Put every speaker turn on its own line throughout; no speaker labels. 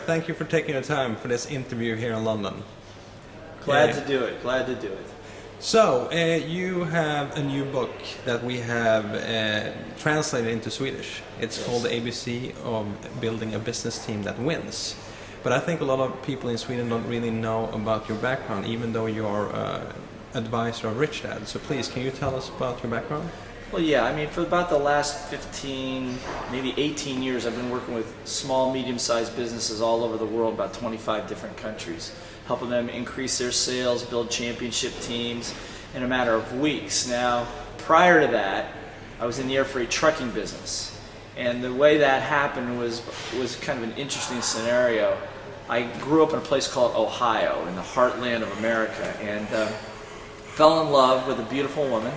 thank you for taking the time for this interview here in London.
Glad to do it. Glad to do it.
So, you have a new book that we have translated into Swedish. It's called The ABC of Building a Business Team That Wins. But I think a lot of people in Sweden don't really know about your background, even though you're advisor of Rich Dad. So please, can you tell us about your background?
Well, yeah, I mean, for about the last 15, maybe 18 years, I've been working with small, medium-sized businesses all over the world, about 25 different countries, helping them increase their sales, build championship teams in a matter of weeks. Now, prior to that, I was in the air freight trucking business. And the way that happened was kind of an interesting scenario. I grew up in a place called Ohio, in the heartland of America, and fell in love with a beautiful woman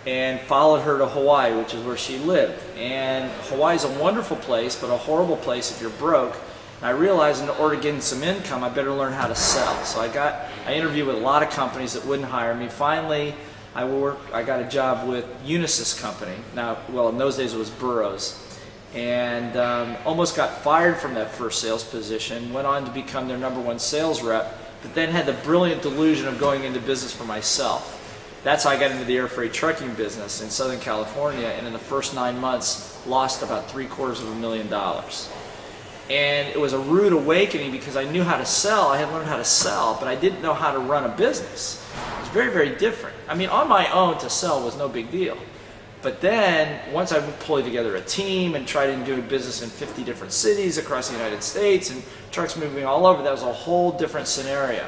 and followed her to Hawaii, which is where she lived. And Hawaii is a wonderful place, but a horrible place if you're broke. And I realized in order to get some income, I better learn how to sell. So I interviewed with a lot of companies that wouldn't hire me. Finally, I got a job with Unisys company. Now, well, in those days it was Burroughs. And almost got fired from that first sales position, went on to become their #1 sales rep, but then had the brilliant delusion of going into business for myself. That's how I got into the air freight trucking business in Southern California, and in the first 9 months, lost about $750,000. And it was a rude awakening because I knew how to sell, I had learned how to sell, but I didn't know how to run a business. It was very, very different. I mean, on my own to sell was no big deal. But then, once I pulled together a team and tried to do business in 50 different cities across the United States and trucks moving all over, that was a whole different scenario.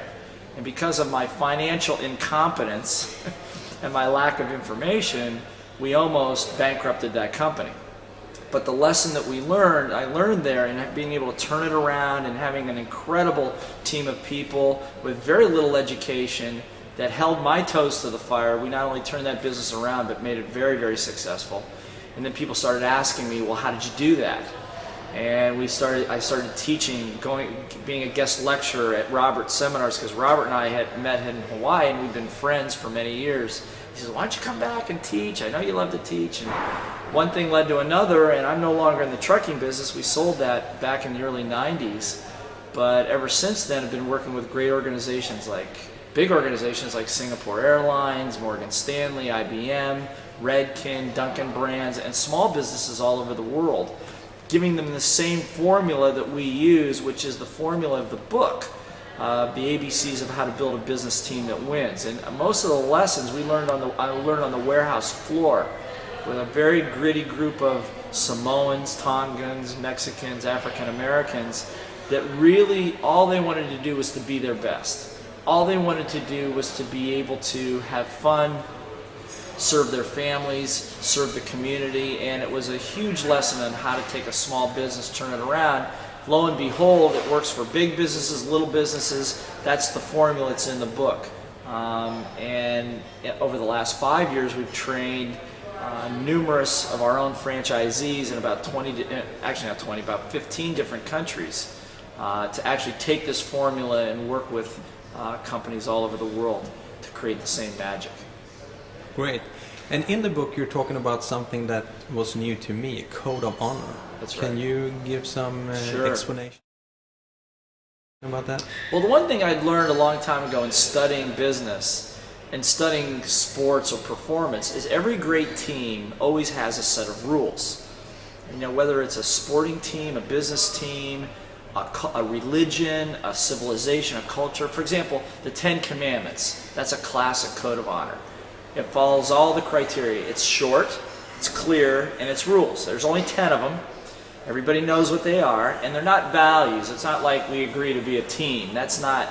And because of my financial incompetence and my lack of information, we almost bankrupted that company. But the lesson that I learned there, and being able to turn it around and having an incredible team of people with very little education that held my toes to the fire. We not only turned that business around, but made it very, very successful. And then people started asking me, well, how did you do that? And I started teaching, being a guest lecturer at Robert's seminars, because Robert and I had met in Hawaii and we've been friends for many years. He says, why don't you come back and teach? I know you love to teach. And one thing led to another, and I'm no longer in the trucking business. We sold that back in the early 90s. But ever since then, I've been working with great organizations big organizations like Singapore Airlines, Morgan Stanley, IBM, Redken, Dunkin' Brands, and small businesses all over the world, giving them the same formula that we use, which is the formula of the book, the ABCs of how to build a business team that wins. And most of the lessons I learned on the warehouse floor with a very gritty group of Samoans, Tongans, Mexicans, African Americans, that really all they wanted to do was to be their best. All they wanted to do was to be able to have fun, serve their families, serve the community, and it was a huge lesson on how to take a small business, turn it around. Lo and behold, it works for big businesses, little businesses. That's the formula that's in the book. And over the last 5 years, we've trained numerous of our own franchisees in about 15 different countries to actually take this formula and work with companies all over the world to create the same magic.
Great. And in the book you're talking about something that was new to me, a code of honor.
That's right.
Can you give some explanation about that?
Well, the one thing I'd learned a long time ago in studying business and studying sports or performance is every great team always has a set of rules. You know, whether it's a sporting team, a business team, a religion, a civilization, a culture. For example, the 10 Commandments. That's a classic code of honor. It follows all the criteria. It's short, it's clear, and it's rules. There's only 10 of them. Everybody knows what they are, and they're not values. It's not like we agree to be a team. That's not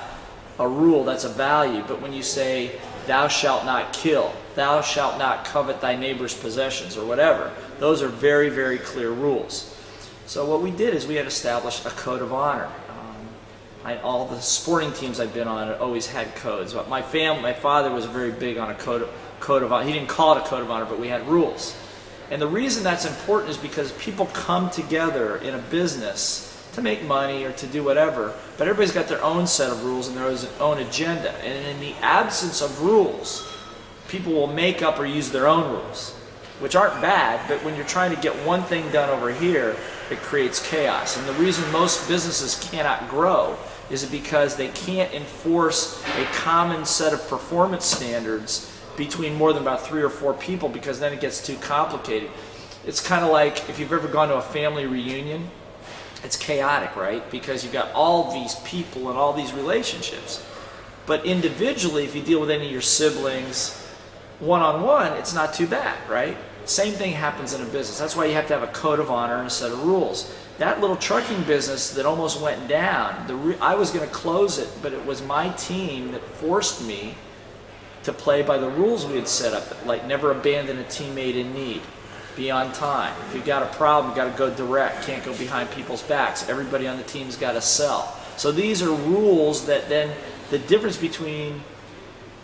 a rule, that's a value. But when you say, thou shalt not kill, thou shalt not covet thy neighbor's possessions, or whatever, those are very, very clear rules. So what we did is we had established a code of honor. All the sporting teams I've been on always had codes. But my father was very big on a code of honor. He didn't call it a code of honor, but we had rules. And the reason that's important is because people come together in a business to make money or to do whatever, but everybody's got their own set of rules and their own agenda. And in the absence of rules, people will make up or use their own rules, which aren't bad, but when you're trying to get one thing done over here, it creates chaos. And the reason most businesses cannot grow is because they can't enforce a common set of performance standards between more than about 3 or 4 people, because then it gets too complicated. It's kind of like if you've ever gone to a family reunion, it's chaotic, right? Because you've got all these people and all these relationships. But individually, if you deal with any of your siblings one-on-one, it's not too bad, right? Same thing happens in a business. That's why you have to have a code of honor and a set of rules. That little trucking business that almost went down, I was going to close it, but it was my team that forced me to play by the rules we had set up, like never abandon a teammate in need, be on time. If you've got a problem, you've got to go direct, can't go behind people's backs. Everybody on the team's got to sell. So these are rules that then, the difference between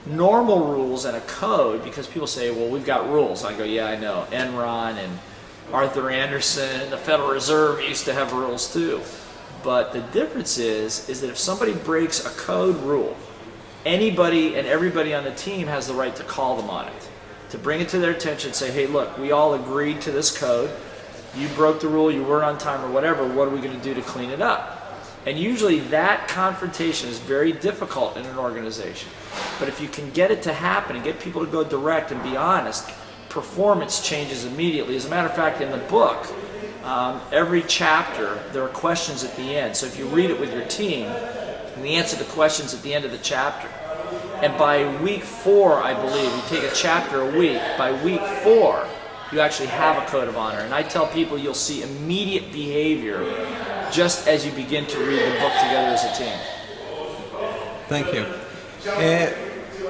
normal rules and a code, because people say, well, we've got rules. I go, yeah, I know. Enron and Arthur Andersen and the Federal Reserve used to have rules too. But the difference is that if somebody breaks a code rule, anybody and everybody on the team has the right to call them on it, to bring it to their attention, say, hey, look, we all agreed to this code. You broke the rule, you weren't on time or whatever, what are we going to do to clean it up? And usually that confrontation is very difficult in an organization. But if you can get it to happen and get people to go direct and be honest, performance changes immediately. As a matter of fact, in the book, every chapter, there are questions at the end. So if you read it with your team, and the answer to questions at the end of the chapter. And by week 4, I believe, you take a chapter a week, by week 4, you actually have a code of honor. And I tell people you'll see immediate behavior just as you begin to read the book together as a team.
Thank you.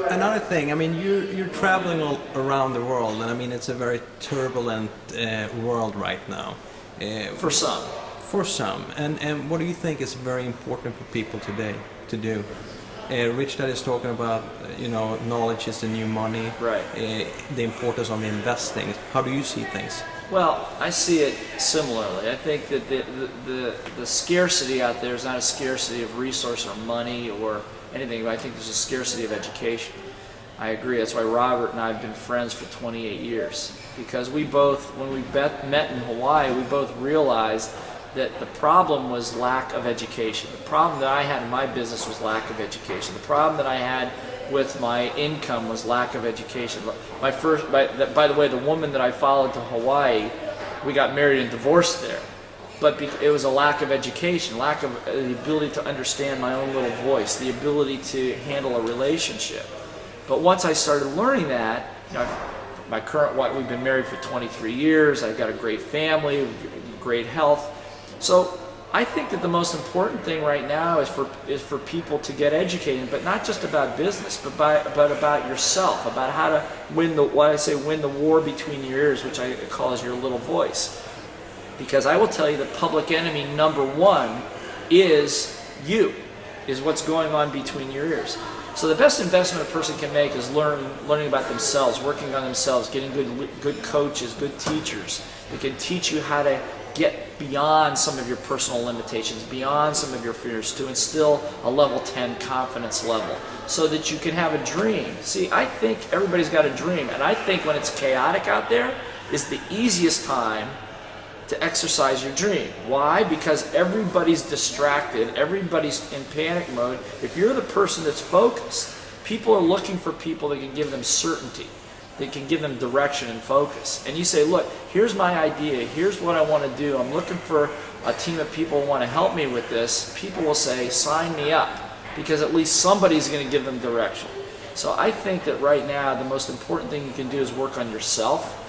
Another thing, I mean, you're traveling all around the world, and I mean, it's a very turbulent world right now.
For some.
For some. And what do you think is very important for people today to do? Rich Dad is talking about, knowledge is the new money.
Right.
The importance of investing. How do you see things?
Well, I see it similarly. I think that the scarcity out there is not a scarcity of resource or money or anything, but I think there's a scarcity of education. I agree. That's why Robert and I have been friends for 28 years. Because we both, when we met in Hawaii, we both realized that the problem was lack of education. The problem that I had in my business was lack of education. The problem that I had with my income was lack of education. By the way, the woman that I followed to Hawaii, we got married and divorced there. But it was a lack of education, lack of the ability to understand my own little voice, the ability to handle a relationship. But once I started learning that, my current wife, we've been married for 23 years, I've got a great family, great health. So I think that the most important thing right now is for people to get educated, but not just about business, but about yourself, about how to win the war between your ears, which I call as your little voice. Because I will tell you that public enemy number 1 is you, is what's going on between your ears. So the best investment a person can make is learning about themselves, working on themselves, getting good coaches, good teachers. They can teach you how to get beyond some of your personal limitations, beyond some of your fears, to instill a level 10 confidence level so that you can have a dream. See, I think everybody's got a dream, and I think when it's chaotic out there is the easiest time to exercise your dream. Why? Because everybody's distracted, everybody's in panic mode. If you're the person that's focused, people are looking for people that can give them certainty. They can give them direction and focus. And you say, look, here's my idea, here's what I want to do, I'm looking for a team of people who want to help me with this. People will say, sign me up, because at least somebody's going to give them direction. So I think that right now the most important thing you can do is work on yourself,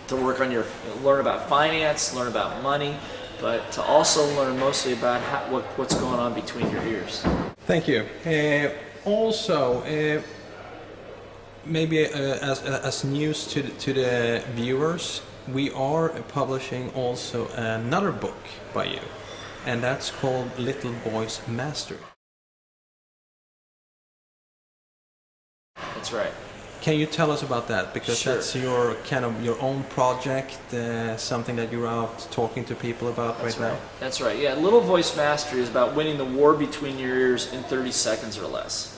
to learn about finance, learn about money, but to also learn mostly about what's going on between your ears.
Thank you. Maybe as news to the viewers, we are publishing also another book by you, and that's called Little Boys Master.
That's right.
Can you tell us about that? Because
Sure.
That's your your own project, something that you're out talking to people about now.
That's right. Yeah, Little Voice Mastery is about winning the war between your ears in 30 seconds or less.